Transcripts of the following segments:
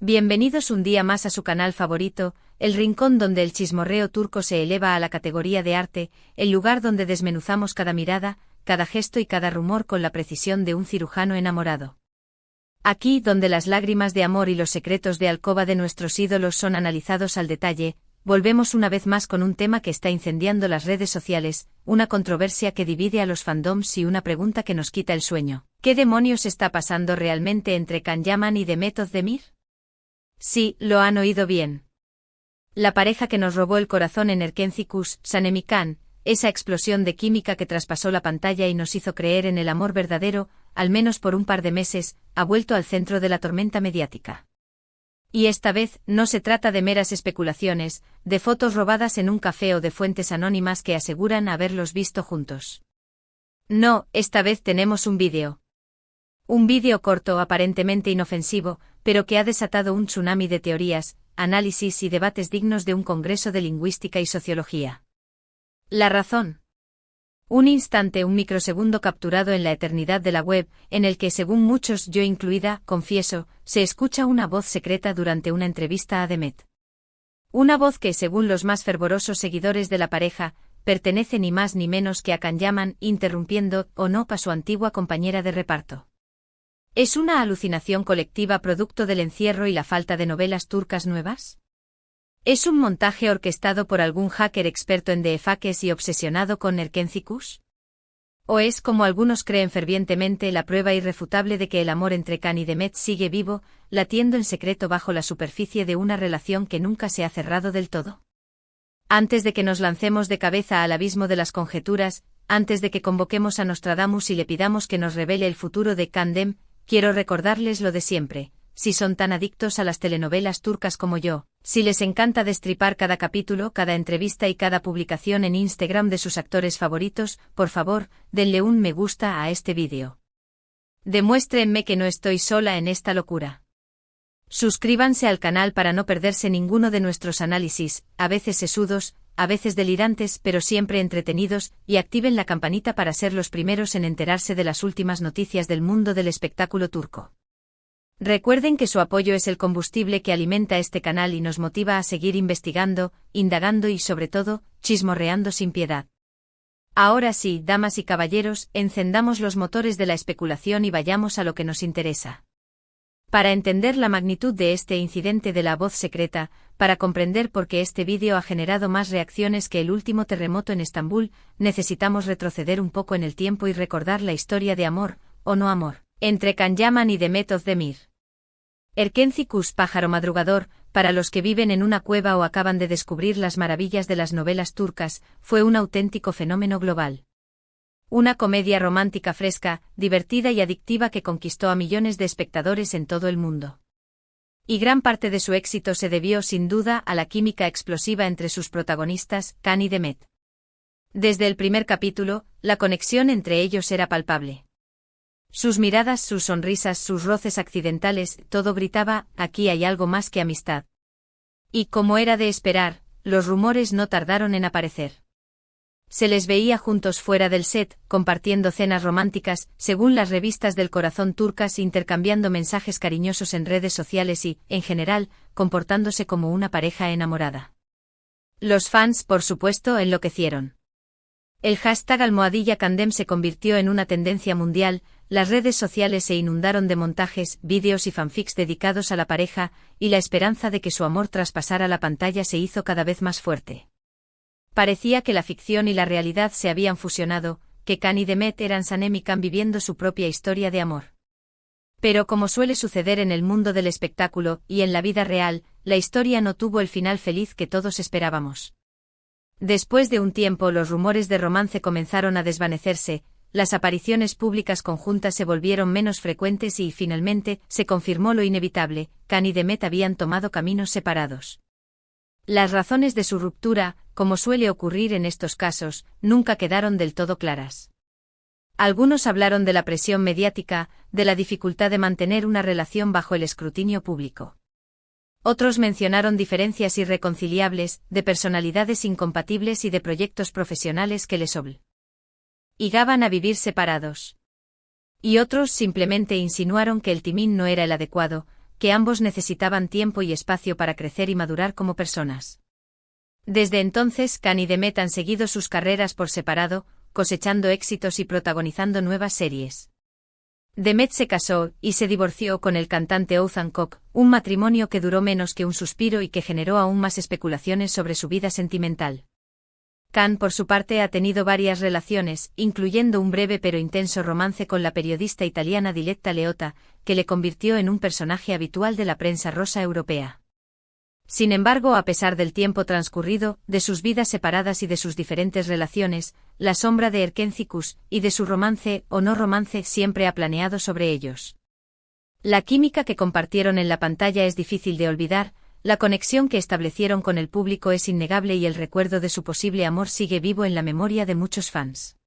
Bienvenidos un día más a su canal favorito, el rincón donde el chismorreo turco se eleva a la categoría de arte, el lugar donde desmenuzamos cada mirada, cada gesto y cada rumor con la precisión de un cirujano enamorado. Aquí, donde las lágrimas de amor y los secretos de alcoba de nuestros ídolos son analizados al detalle, volvemos una vez más con un tema que está incendiando las redes sociales, una controversia que divide a los fandoms y una pregunta que nos quita el sueño. ¿Qué demonios está pasando realmente entre Can Yaman y Demet Özdemir? Sí, lo han oído bien. La pareja que nos robó el corazón en Erkenci Sanemikhan, esa explosión de química que traspasó la pantalla y nos hizo creer en el amor verdadero, al menos por un par de meses, ha vuelto al centro de la tormenta mediática. Y esta vez, no se trata de meras especulaciones, de fotos robadas en un café o de fuentes anónimas que aseguran haberlos visto juntos. No, esta vez tenemos un vídeo. Un vídeo corto aparentemente inofensivo, pero que ha desatado un tsunami de teorías, análisis y debates dignos de un congreso de lingüística y sociología. La razón. Un instante, un microsegundo capturado en la eternidad de la web, en el que según muchos, yo incluida, confieso, se escucha una voz secreta durante una entrevista a Demet. Una voz que, según los más fervorosos seguidores de la pareja, pertenece ni más ni menos que a Can Yaman, interrumpiendo o no a su antigua compañera de reparto. ¿Es una alucinación colectiva producto del encierro y la falta de novelas turcas nuevas? ¿Es un montaje orquestado por algún hacker experto en deepfakes y obsesionado con Erkenci? ¿O es, como algunos creen fervientemente, la prueba irrefutable de que el amor entre Can y Demet sigue vivo, latiendo en secreto bajo la superficie de una relación que nunca se ha cerrado del todo? Antes de que nos lancemos de cabeza al abismo de las conjeturas, antes de que convoquemos a Nostradamus y le pidamos que nos revele el futuro de Can Dem, quiero recordarles lo de siempre: si son tan adictos a las telenovelas turcas como yo, si les encanta destripar cada capítulo, cada entrevista y cada publicación en Instagram de sus actores favoritos, por favor, denle un me gusta a este vídeo. Demuéstrenme que no estoy sola en esta locura. Suscríbanse al canal para no perderse ninguno de nuestros análisis, a veces sesudos, a veces delirantes pero siempre entretenidos, y activen la campanita para ser los primeros en enterarse de las últimas noticias del mundo del espectáculo turco. Recuerden que su apoyo es el combustible que alimenta este canal y nos motiva a seguir investigando, indagando y sobre todo, chismorreando sin piedad. Ahora sí, damas y caballeros, encendamos los motores de la especulación y vayamos a lo que nos interesa. Para entender la magnitud de este incidente de la voz secreta, para comprender por qué este vídeo ha generado más reacciones que el último terremoto en Estambul, necesitamos retroceder un poco en el tiempo y recordar la historia de amor, o no amor, entre Can Yaman y Demet Özdemir. Erkenci, pájaro madrugador, para los que viven en una cueva o acaban de descubrir las maravillas de las novelas turcas, fue un auténtico fenómeno global. Una comedia romántica fresca, divertida y adictiva que conquistó a millones de espectadores en todo el mundo. Y gran parte de su éxito se debió sin duda a la química explosiva entre sus protagonistas, Can y Demet. Desde el primer capítulo, la conexión entre ellos era palpable. Sus miradas, sus sonrisas, sus roces accidentales, todo gritaba: aquí hay algo más que amistad. Y como era de esperar, los rumores no tardaron en aparecer. Se les veía juntos fuera del set, compartiendo cenas románticas, según las revistas del corazón turcas, intercambiando mensajes cariñosos en redes sociales y, en general, comportándose como una pareja enamorada. Los fans, por supuesto, enloquecieron. El hashtag #CanDem se convirtió en una tendencia mundial, las redes sociales se inundaron de montajes, vídeos y fanfics dedicados a la pareja, y la esperanza de que su amor traspasara la pantalla se hizo cada vez más fuerte. Parecía que la ficción y la realidad se habían fusionado, que Can y Demet eran Sanemikhan viviendo su propia historia de amor. Pero como suele suceder en el mundo del espectáculo y en la vida real, la historia no tuvo el final feliz que todos esperábamos. Después de un tiempo los rumores de romance comenzaron a desvanecerse, las apariciones públicas conjuntas se volvieron menos frecuentes y, finalmente, se confirmó lo inevitable: Can y Demet habían tomado caminos separados. Las razones de su ruptura, como suele ocurrir en estos casos, nunca quedaron del todo claras. Algunos hablaron de la presión mediática, de la dificultad de mantener una relación bajo el escrutinio público. Otros mencionaron diferencias irreconciliables, de personalidades incompatibles y de proyectos profesionales que les obligaban a vivir separados. Y otros simplemente insinuaron que el timing no era el adecuado, que ambos necesitaban tiempo y espacio para crecer y madurar como personas. Desde entonces, Khan y Demet han seguido sus carreras por separado, cosechando éxitos y protagonizando nuevas series. Demet se casó y se divorció con el cantante Oğuzhan Koç, un matrimonio que duró menos que un suspiro y que generó aún más especulaciones sobre su vida sentimental. Khan, por su parte, ha tenido varias relaciones, incluyendo un breve pero intenso romance con la periodista italiana Diletta Leotta, que le convirtió en un personaje habitual de la prensa rosa europea. Sin embargo, a pesar del tiempo transcurrido, de sus vidas separadas y de sus diferentes relaciones, la sombra de Erkenci y de su romance o no romance siempre ha planeado sobre ellos. La química que compartieron en la pantalla es difícil de olvidar, la conexión que establecieron con el público es innegable y el recuerdo de su posible amor sigue vivo en la memoria de muchos fans.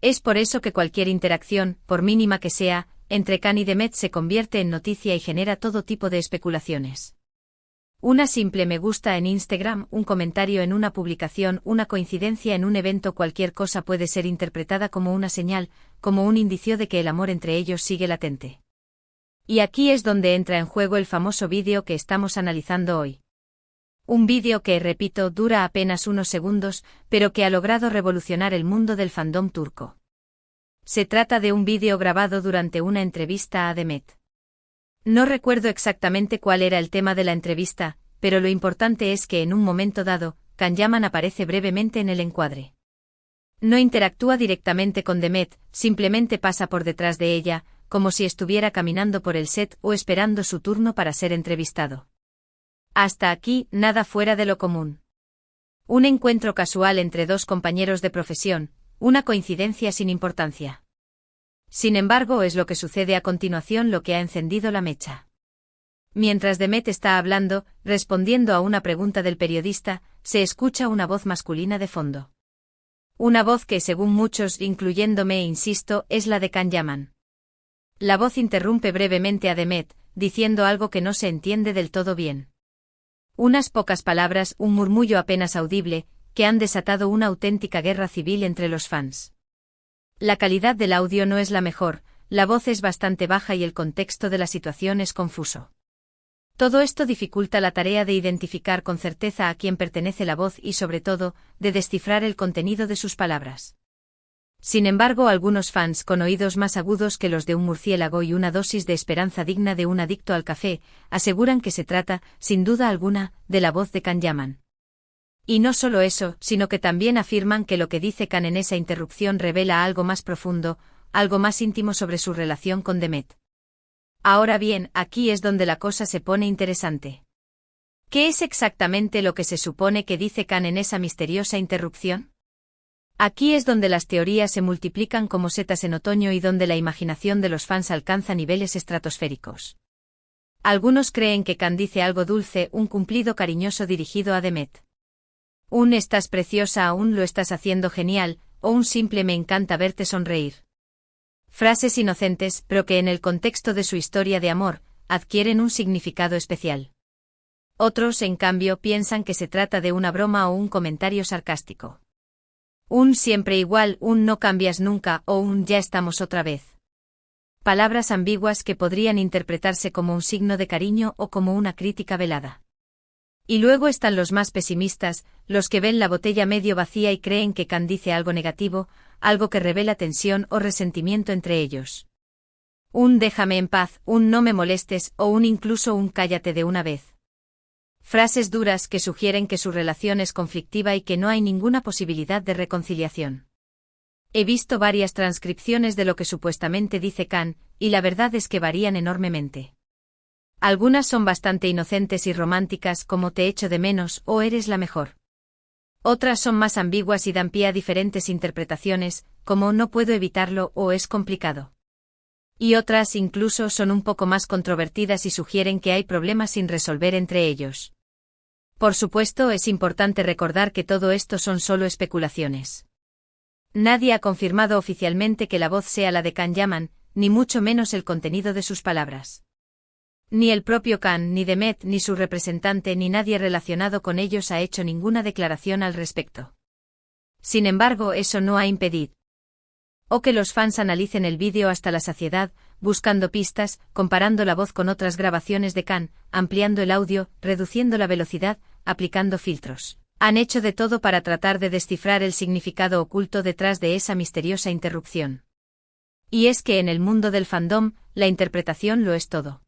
Es por eso que cualquier interacción, por mínima que sea, entre Khan y Demet se convierte en noticia y genera todo tipo de especulaciones. Una simple me gusta en Instagram, un comentario en una publicación, una coincidencia en un evento, cualquier cosa puede ser interpretada como una señal, como un indicio de que el amor entre ellos sigue latente. Y aquí es donde entra en juego el famoso vídeo que estamos analizando hoy. Un vídeo que, repito, dura apenas unos segundos, pero que ha logrado revolucionar el mundo del fandom turco. Se trata de un vídeo grabado durante una entrevista a Demet. No recuerdo exactamente cuál era el tema de la entrevista, pero lo importante es que en un momento dado, Can Yaman aparece brevemente en el encuadre. No interactúa directamente con Demet, simplemente pasa por detrás de ella, como si estuviera caminando por el set o esperando su turno para ser entrevistado. Hasta aquí, nada fuera de lo común. Un encuentro casual entre dos compañeros de profesión, una coincidencia sin importancia. Sin embargo, es lo que sucede a continuación lo que ha encendido la mecha. Mientras Demet está hablando, respondiendo a una pregunta del periodista, se escucha una voz masculina de fondo. Una voz que, según muchos, incluyéndome, insisto, es la de Can Yaman. La voz interrumpe brevemente a Demet, diciendo algo que no se entiende del todo bien. Unas pocas palabras, un murmullo apenas audible, que han desatado una auténtica guerra civil entre los fans. La calidad del audio no es la mejor, la voz es bastante baja y el contexto de la situación es confuso. Todo esto dificulta la tarea de identificar con certeza a quién pertenece la voz y, sobre todo, de descifrar el contenido de sus palabras. Sin embargo, algunos fans con oídos más agudos que los de un murciélago y una dosis de esperanza digna de un adicto al café, aseguran que se trata, sin duda alguna, de la voz de Can Yaman. Y no solo eso, sino que también afirman que lo que dice Can en esa interrupción revela algo más profundo, algo más íntimo sobre su relación con Demet. Ahora bien, aquí es donde la cosa se pone interesante. ¿Qué es exactamente lo que se supone que dice Can en esa misteriosa interrupción? Aquí es donde las teorías se multiplican como setas en otoño y donde la imaginación de los fans alcanza niveles estratosféricos. Algunos creen que Can dice algo dulce, un cumplido cariñoso dirigido a Demet. Un estás preciosa, aún lo estás haciendo genial, o un simple me encanta verte sonreír. Frases inocentes, pero que en el contexto de su historia de amor, adquieren un significado especial. Otros, en cambio, piensan que se trata de una broma o un comentario sarcástico. Un siempre igual, un no cambias nunca o un ya estamos otra vez. Palabras ambiguas que podrían interpretarse como un signo de cariño o como una crítica velada. Y luego están los más pesimistas, los que ven la botella medio vacía y creen que Can dice algo negativo, algo que revela tensión o resentimiento entre ellos. Un déjame en paz, un no me molestes o un incluso un cállate de una vez. Frases duras que sugieren que su relación es conflictiva y que no hay ninguna posibilidad de reconciliación. He visto varias transcripciones de lo que supuestamente dice Can, y la verdad es que varían enormemente. Algunas son bastante inocentes y románticas como te echo de menos o eres la mejor. Otras son más ambiguas y dan pie a diferentes interpretaciones, como no puedo evitarlo o es complicado. Y otras incluso son un poco más controvertidas y sugieren que hay problemas sin resolver entre ellos. Por supuesto, es importante recordar que todo esto son solo especulaciones. Nadie ha confirmado oficialmente que la voz sea la de Can Yaman, ni mucho menos el contenido de sus palabras. Ni el propio Can, ni Demet, ni su representante, ni nadie relacionado con ellos ha hecho ninguna declaración al respecto. Sin embargo, eso no ha impedido o que los fans analicen el vídeo hasta la saciedad, buscando pistas, comparando la voz con otras grabaciones de Khan, ampliando el audio, reduciendo la velocidad, aplicando filtros. Han hecho de todo para tratar de descifrar el significado oculto detrás de esa misteriosa interrupción. Y es que en el mundo del fandom, la interpretación lo es todo.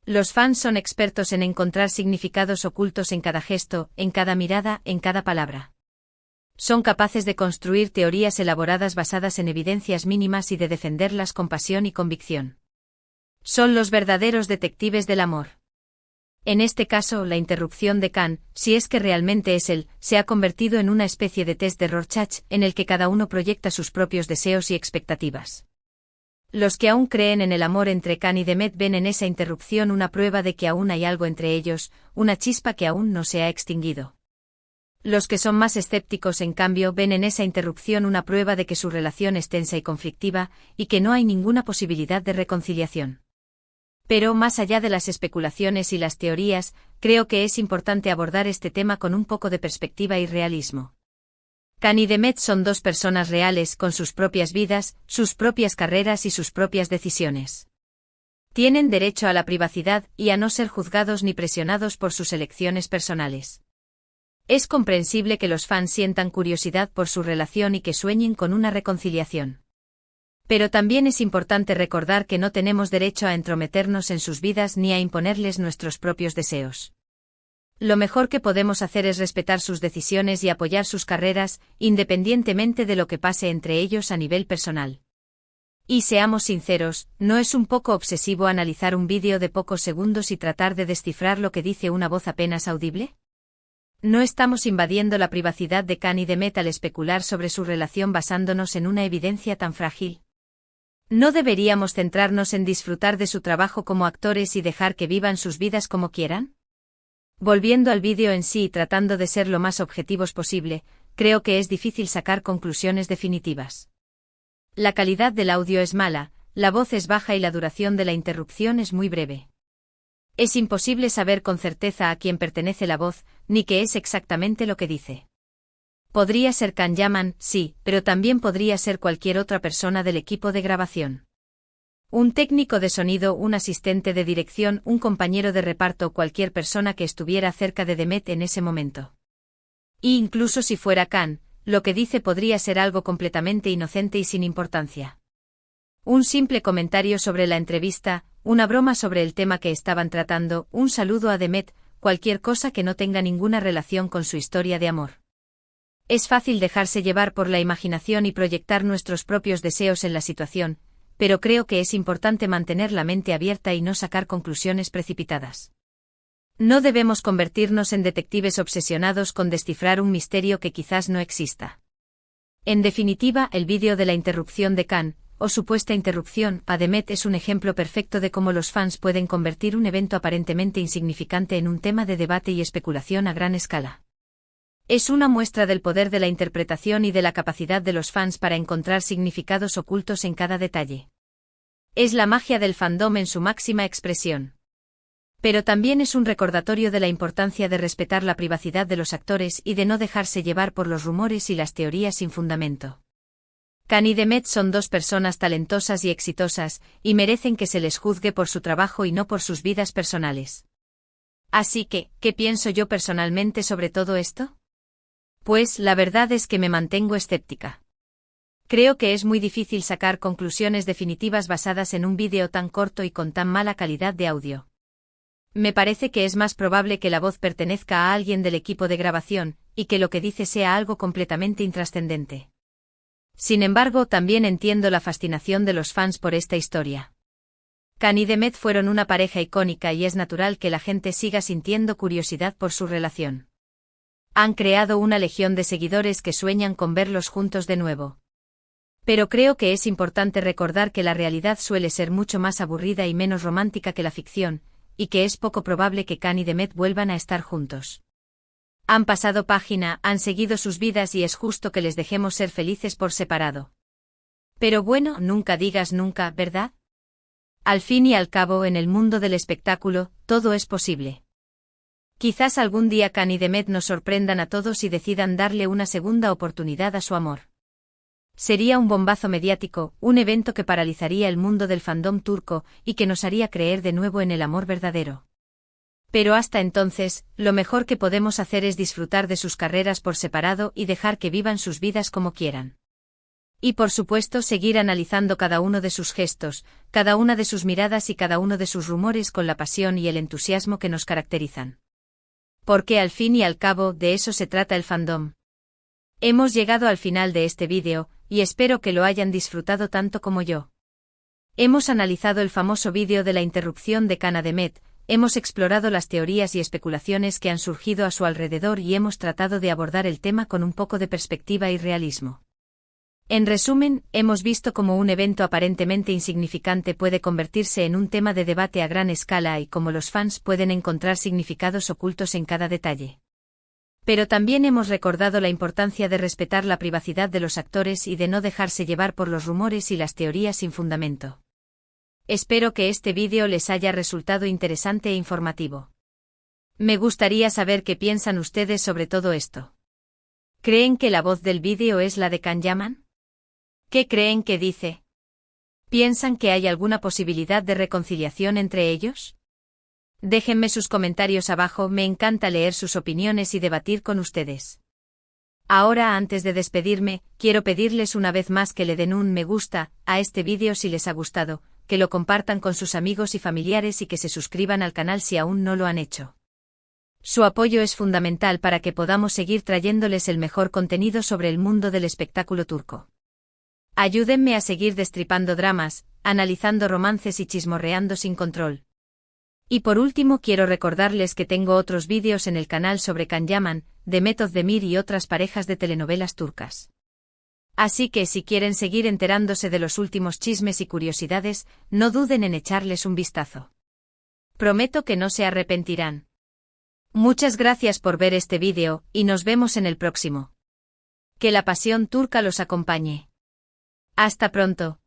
Los fans son expertos en encontrar significados ocultos en cada gesto, en cada mirada, en cada palabra. Son capaces de construir teorías elaboradas basadas en evidencias mínimas y de defenderlas con pasión y convicción. Son los verdaderos detectives del amor. En este caso, la interrupción de Khan, si es que realmente es él, se ha convertido en una especie de test de Rorschach en el que cada uno proyecta sus propios deseos y expectativas. Los que aún creen en el amor entre Khan y Demet ven en esa interrupción una prueba de que aún hay algo entre ellos, una chispa que aún no se ha extinguido. Los que son más escépticos, en cambio, ven en esa interrupción una prueba de que su relación es tensa y conflictiva, y que no hay ninguna posibilidad de reconciliación. Pero, más allá de las especulaciones y las teorías, creo que es importante abordar este tema con un poco de perspectiva y realismo. Khan y Demet son dos personas reales con sus propias vidas, sus propias carreras y sus propias decisiones. Tienen derecho a la privacidad y a no ser juzgados ni presionados por sus elecciones personales. Es comprensible que los fans sientan curiosidad por su relación y que sueñen con una reconciliación. Pero también es importante recordar que no tenemos derecho a entrometernos en sus vidas ni a imponerles nuestros propios deseos. Lo mejor que podemos hacer es respetar sus decisiones y apoyar sus carreras, independientemente de lo que pase entre ellos a nivel personal. Y seamos sinceros, ¿no es un poco obsesivo analizar un vídeo de pocos segundos y tratar de descifrar lo que dice una voz apenas audible? ¿No estamos invadiendo la privacidad de Khan y Demet al especular sobre su relación basándonos en una evidencia tan frágil? ¿No deberíamos centrarnos en disfrutar de su trabajo como actores y dejar que vivan sus vidas como quieran? Volviendo al vídeo en sí y tratando de ser lo más objetivos posible, creo que es difícil sacar conclusiones definitivas. La calidad del audio es mala, la voz es baja y la duración de la interrupción es muy breve. Es imposible saber con certeza a quién pertenece la voz, ni qué es exactamente lo que dice. Podría ser Khan Yaman, sí, pero también podría ser cualquier otra persona del equipo de grabación. Un técnico de sonido, un asistente de dirección, un compañero de reparto o cualquier persona que estuviera cerca de Demet en ese momento. Y incluso si fuera Khan, lo que dice podría ser algo completamente inocente y sin importancia. Un simple comentario sobre la entrevista, una broma sobre el tema que estaban tratando, un saludo a Demet, cualquier cosa que no tenga ninguna relación con su historia de amor. Es fácil dejarse llevar por la imaginación y proyectar nuestros propios deseos en la situación, pero creo que es importante mantener la mente abierta y no sacar conclusiones precipitadas. No debemos convertirnos en detectives obsesionados con descifrar un misterio que quizás no exista. En definitiva, el vídeo de la interrupción de Khan, o supuesta interrupción, a Demet es un ejemplo perfecto de cómo los fans pueden convertir un evento aparentemente insignificante en un tema de debate y especulación a gran escala. Es una muestra del poder de la interpretación y de la capacidad de los fans para encontrar significados ocultos en cada detalle. Es la magia del fandom en su máxima expresión. Pero también es un recordatorio de la importancia de respetar la privacidad de los actores y de no dejarse llevar por los rumores y las teorías sin fundamento. Khan y Demet son dos personas talentosas y exitosas, y merecen que se les juzgue por su trabajo y no por sus vidas personales. Así que, ¿qué pienso yo personalmente sobre todo esto? Pues la verdad es que me mantengo escéptica. Creo que es muy difícil sacar conclusiones definitivas basadas en un vídeo tan corto y con tan mala calidad de audio. Me parece que es más probable que la voz pertenezca a alguien del equipo de grabación, y que lo que dice sea algo completamente intrascendente. Sin embargo, también entiendo la fascinación de los fans por esta historia. Khan y Demet fueron una pareja icónica y es natural que la gente siga sintiendo curiosidad por su relación. Han creado una legión de seguidores que sueñan con verlos juntos de nuevo. Pero creo que es importante recordar que la realidad suele ser mucho más aburrida y menos romántica que la ficción, y que es poco probable que Khan y Demet vuelvan a estar juntos. Han pasado página, han seguido sus vidas y es justo que les dejemos ser felices por separado. Pero bueno, nunca digas nunca, ¿verdad? Al fin y al cabo, en el mundo del espectáculo, todo es posible. Quizás algún día Khan y Demet nos sorprendan a todos y decidan darle una segunda oportunidad a su amor. Sería un bombazo mediático, un evento que paralizaría el mundo del fandom turco y que nos haría creer de nuevo en el amor verdadero. Pero hasta entonces, lo mejor que podemos hacer es disfrutar de sus carreras por separado y dejar que vivan sus vidas como quieran. Y por supuesto seguir analizando cada uno de sus gestos, cada una de sus miradas y cada uno de sus rumores con la pasión y el entusiasmo que nos caracterizan. Porque al fin y al cabo de eso se trata el fandom. Hemos llegado al final de este vídeo, y espero que lo hayan disfrutado tanto como yo. Hemos analizado el famoso vídeo de la interrupción de Kana Demet, hemos explorado las teorías y especulaciones que han surgido a su alrededor y hemos tratado de abordar el tema con un poco de perspectiva y realismo. En resumen, hemos visto cómo un evento aparentemente insignificante puede convertirse en un tema de debate a gran escala y cómo los fans pueden encontrar significados ocultos en cada detalle. Pero también hemos recordado la importancia de respetar la privacidad de los actores y de no dejarse llevar por los rumores y las teorías sin fundamento. Espero que este vídeo les haya resultado interesante e informativo. Me gustaría saber qué piensan ustedes sobre todo esto. ¿Creen que la voz del vídeo es la de Can Yaman? ¿Qué creen que dice? ¿Piensan que hay alguna posibilidad de reconciliación entre ellos? Déjenme sus comentarios abajo, me encanta leer sus opiniones y debatir con ustedes. Ahora, antes de despedirme, quiero pedirles una vez más que le den un me gusta a este vídeo si les ha gustado, que lo compartan con sus amigos y familiares y que se suscriban al canal si aún no lo han hecho. Su apoyo es fundamental para que podamos seguir trayéndoles el mejor contenido sobre el mundo del espectáculo turco. Ayúdenme a seguir destripando dramas, analizando romances y chismorreando sin control. Y por último quiero recordarles que tengo otros vídeos en el canal sobre Can Yaman, Demet Özdemir y otras parejas de telenovelas turcas. Así que si quieren seguir enterándose de los últimos chismes y curiosidades, no duden en echarles un vistazo. Prometo que no se arrepentirán. Muchas gracias por ver este vídeo, y nos vemos en el próximo. Que la pasión turca los acompañe. Hasta pronto.